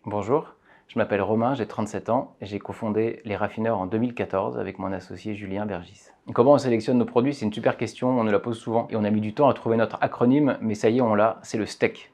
Bonjour, je m'appelle Romain, j'ai 37 ans et j'ai cofondé Les Raffineurs en 2014 avec mon associé Julien Bergis. Comment on sélectionne nos produits? C'est une super question, on nous la pose souvent et on a mis du temps à trouver notre acronyme, mais ça y est, on l'a, c'est le STEK.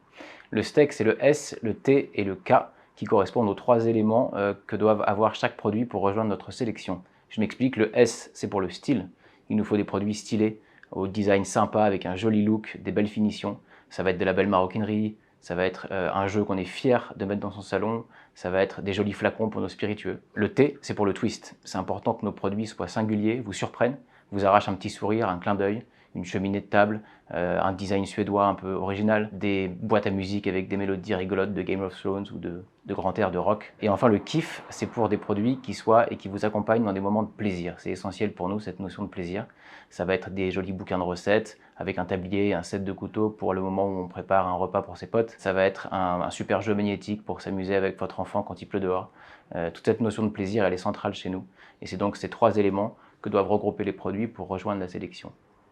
Le STEK, c'est le S, le T et le K qui correspondent aux trois éléments que doivent avoir chaque produit pour rejoindre notre sélection. Je m'explique, le S, c'est pour le style. Il nous faut des produits stylés, au design sympa, avec un joli look, des belles finitions. Ça va être de la belle maroquinerie, ça va être un jeu qu'on est fier de mettre dans son salon, ça va être des jolis flacons pour nos spiritueux. Le T, c'est pour le twist. C'est important que nos produits soient singuliers, vous surprennent, vous arrachent un petit sourire, un clin d'œil, une cheminée de table, un design suédois un peu original, des boîtes à musique avec des mélodies rigolotes de Game of Thrones ou de grand air de rock. Et enfin le kiff, c'est pour des produits qui soient et qui vous accompagnent dans des moments de plaisir. C'est essentiel pour nous, cette notion de plaisir. Ça va être des jolis bouquins de recettes avec un tablier, un set de couteaux pour le moment où on prépare un repas pour ses potes. Ça va être un super jeu magnétique pour s'amuser avec votre enfant quand il pleut dehors. Toute cette notion de plaisir, elle est centrale chez nous. Et c'est donc ces trois éléments que doivent regrouper les produits pour rejoindre la sélection.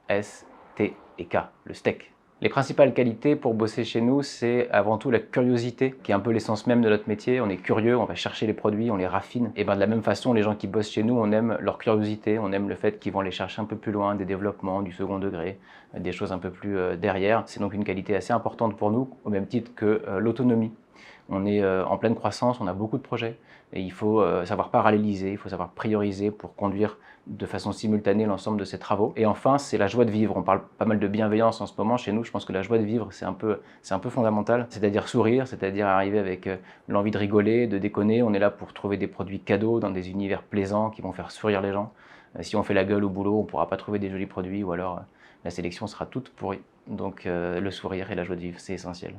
S, T et K, le STEK. Les principales qualités pour bosser chez nous, c'est avant tout la curiosité, qui est un peu l'essence même de notre métier. On est curieux, on va chercher les produits, on les raffine. Et bien de la même façon, les gens qui bossent chez nous, on aime leur curiosité, on aime le fait qu'ils vont les chercher un peu plus loin, des développements, du second degré, des choses un peu plus derrière. C'est donc une qualité assez importante pour nous, au même titre que l'autonomie. On est en pleine croissance, on a beaucoup de projets et il faut savoir paralléliser, il faut savoir prioriser pour conduire de façon simultanée l'ensemble de ces travaux. Et enfin, c'est la joie de vivre. On parle pas mal de bienveillance en ce moment chez nous. Je pense que la joie de vivre, c'est un peu fondamental. C'est-à-dire sourire, c'est-à-dire arriver avec l'envie de rigoler, de déconner. On est là pour trouver des produits cadeaux dans des univers plaisants qui vont faire sourire les gens. Si on fait la gueule au boulot, on ne pourra pas trouver des jolis produits ou alors la sélection sera toute pourrie. Donc le sourire et la joie de vivre, c'est essentiel.